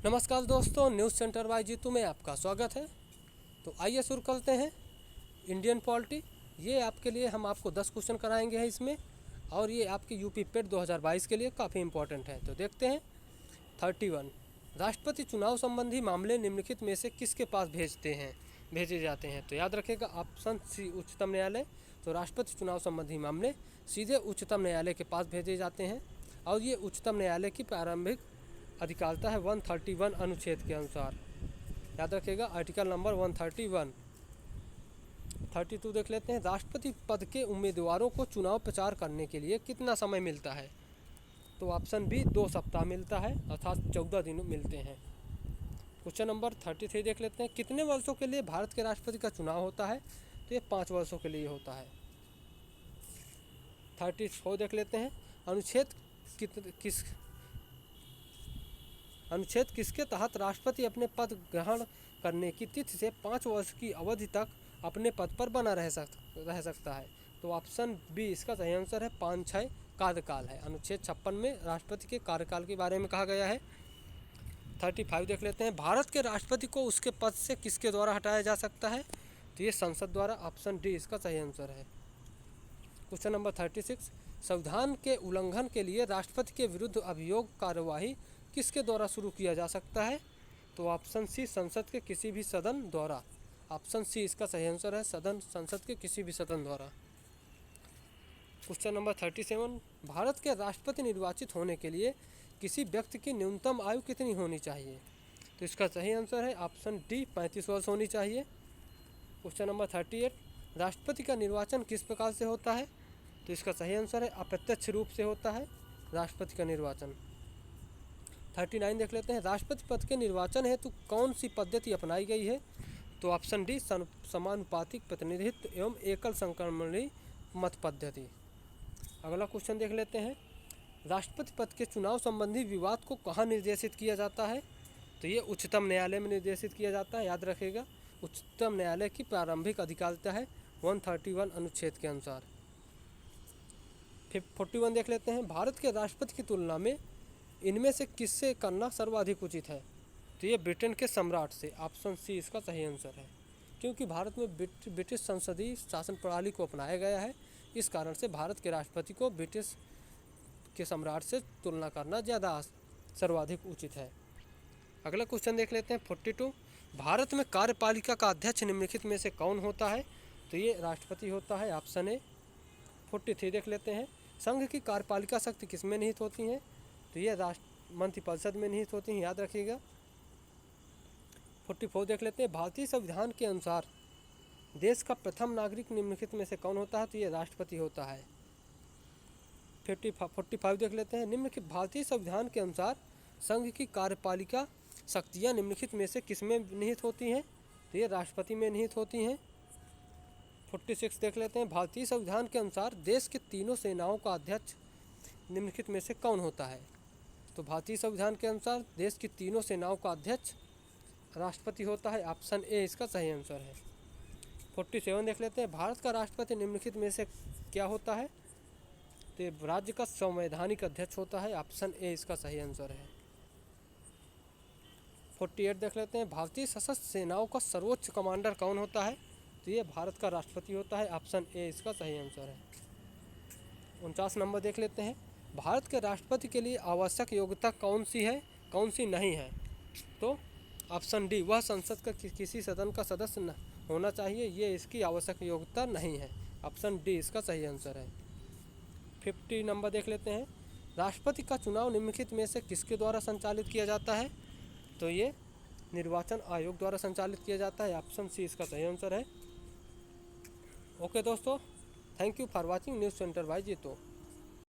नमस्कार दोस्तों, news centre by Jitu में आपका स्वागत है। तो आइए शुरू करते हैं। इंडियन पॉलिटी, ये आपके लिए हम आपको 10 क्वेश्चन कराएंगे हैं इसमें, और ये आपके यूपी पेट 2022 के लिए काफ़ी इंपॉर्टेंट है। तो देखते हैं। 31, राष्ट्रपति चुनाव संबंधी मामले निम्नलिखित में से किसके पास भेजे जाते हैं? तो याद रखिएगा, ऑप्शन सी उच्चतम न्यायालय। तो राष्ट्रपति चुनाव संबंधी मामले सीधे उच्चतम न्यायालय के पास भेजे जाते हैं, और ये उच्चतम न्यायालय की प्रारंभिक अधिकारिता है 131 अनुच्छेद के अनुसार। याद रखिएगा, आर्टिकल नंबर 131। 32 देख लेते हैं। राष्ट्रपति पद के उम्मीदवारों को चुनाव प्रचार करने के लिए कितना समय मिलता है? तो ऑप्शन बी 2 सप्ताह मिलता है, अर्थात 14 दिन मिलते हैं। क्वेश्चन नंबर 33 देख लेते हैं। कितने वर्षों के लिए भारत के राष्ट्रपति का चुनाव होता है? तो ये 5 वर्षों के लिए होता है। 34 देख लेते हैं। अनुच्छेद किसके तहत राष्ट्रपति अपने पद ग्रहण करने की तिथि से 5 वर्ष की अवधि तक अपने पद पर बना रह सकता है? तो ऑप्शन बी इसका सही आंसर है। 5-6 कार्यकाल है। अनुच्छेद 56 में राष्ट्रपति के कार्यकाल के बारे में कहा गया है। 35 देख लेते हैं। भारत के राष्ट्रपति को उसके पद से किसके द्वारा हटाया जा सकता है? तो ये संसद द्वारा। ऑप्शन डी इसका सही आंसर है। क्वेश्चन नंबर 36, संविधान के उल्लंघन के लिए राष्ट्रपति के विरुद्ध अभियोग कार्यवाही किसके द्वारा शुरू किया जा सकता है? तो ऑप्शन सी संसद के किसी भी सदन द्वारा। ऑप्शन सी इसका सही आंसर है, संसद के किसी भी सदन द्वारा। क्वेश्चन नंबर 37, भारत के राष्ट्रपति निर्वाचित होने के लिए किसी व्यक्ति की न्यूनतम आयु कितनी होनी चाहिए? तो इसका सही आंसर है ऑप्शन डी 35 वर्ष होनी चाहिए। क्वेश्चन नंबर 38, राष्ट्रपति का निर्वाचन किस प्रकार से होता है? तो इसका सही आंसर है अप्रत्यक्ष रूप से होता है राष्ट्रपति का निर्वाचन। 39 देख लेते हैं। राष्ट्रपति पद के निर्वाचन हेतु कौन सी पद्धति अपनाई गई है? तो ऑप्शन डी समानुपातिक प्रतिनिधित्व एवं एकल संक्रमणीय मत पद्धति। अगला क्वेश्चन देख लेते हैं। राष्ट्रपति पद के चुनाव संबंधी विवाद को कहाँ निर्देशित किया जाता है? तो ये उच्चतम न्यायालय में निर्देशित किया जाता है। याद रखिएगा, उच्चतम न्यायालय की प्रारंभिक अधिकारिता है 131 अनुच्छेद के अनुसार। 41 देख लेते हैं। भारत के राष्ट्रपति की तुलना में इनमें से किससे करना सर्वाधिक उचित है? तो ये ब्रिटेन के सम्राट से। ऑप्शन सी इसका सही आंसर है। क्योंकि भारत में ब्रिटिश संसदीय शासन प्रणाली को अपनाया गया है, इस कारण से भारत के राष्ट्रपति को ब्रिटिश के सम्राट से तुलना करना ज़्यादा सर्वाधिक उचित है। अगला क्वेश्चन देख लेते हैं। 42, भारत में कार्यपालिका का अध्यक्ष निम्नलिखित में से कौन होता है? तो ये राष्ट्रपति होता है। Option A. 43 देख लेते हैं। संघ की कार्यपालिका शक्ति किसमें निहित होती हैं? तो ये मंत्रिपरिषद में निहित होती हैं। याद रखिएगा। 44 देख लेते हैं। भारतीय संविधान के अनुसार देश का प्रथम नागरिक निम्नलिखित में से कौन होता है? तो ये राष्ट्रपति होता है। 45 देख लेते हैं। निम्नलिखित भारतीय संविधान के अनुसार संघ की कार्यपालिका शक्तियाँ निम्नलिखित में से किसमें निहित होती हैं? तो ये राष्ट्रपति में निहित होती हैं। 46 देख लेते हैं। भारतीय संविधान के अनुसार देश के तीनों सेनाओं का अध्यक्ष निम्नलिखित में से कौन होता है? तो भारतीय संविधान के अनुसार देश की तीनों सेनाओं का अध्यक्ष राष्ट्रपति होता है। ऑप्शन ए इसका सही आंसर है। 47 देख लेते हैं। भारत का राष्ट्रपति निम्नलिखित में से क्या होता है? तो राज्य का संवैधानिक अध्यक्ष होता है। ऑप्शन ए इसका सही आंसर है। 48 देख लेते हैं। भारतीय सशस्त्र सेनाओं का सर्वोच्च कमांडर कौन होता है? तो ये भारत का राष्ट्रपति होता है। ऑप्शन ए इसका सही आंसर है। 49 नंबर देख लेते हैं। भारत के राष्ट्रपति के लिए आवश्यक योग्यता कौन सी है, कौन सी नहीं है? तो ऑप्शन डी, वह संसद का किसी सदन का सदस्य होना चाहिए, ये इसकी आवश्यक योग्यता नहीं है। ऑप्शन डी इसका सही आंसर है। 50 नंबर देख लेते हैं। राष्ट्रपति का चुनाव निम्नलिखित में से किसके द्वारा संचालित किया जाता है? तो ये निर्वाचन आयोग द्वारा संचालित किया जाता है। ऑप्शन सी इसका सही आंसर है। ओके दोस्तों, thank you for watching news centre by Jitu.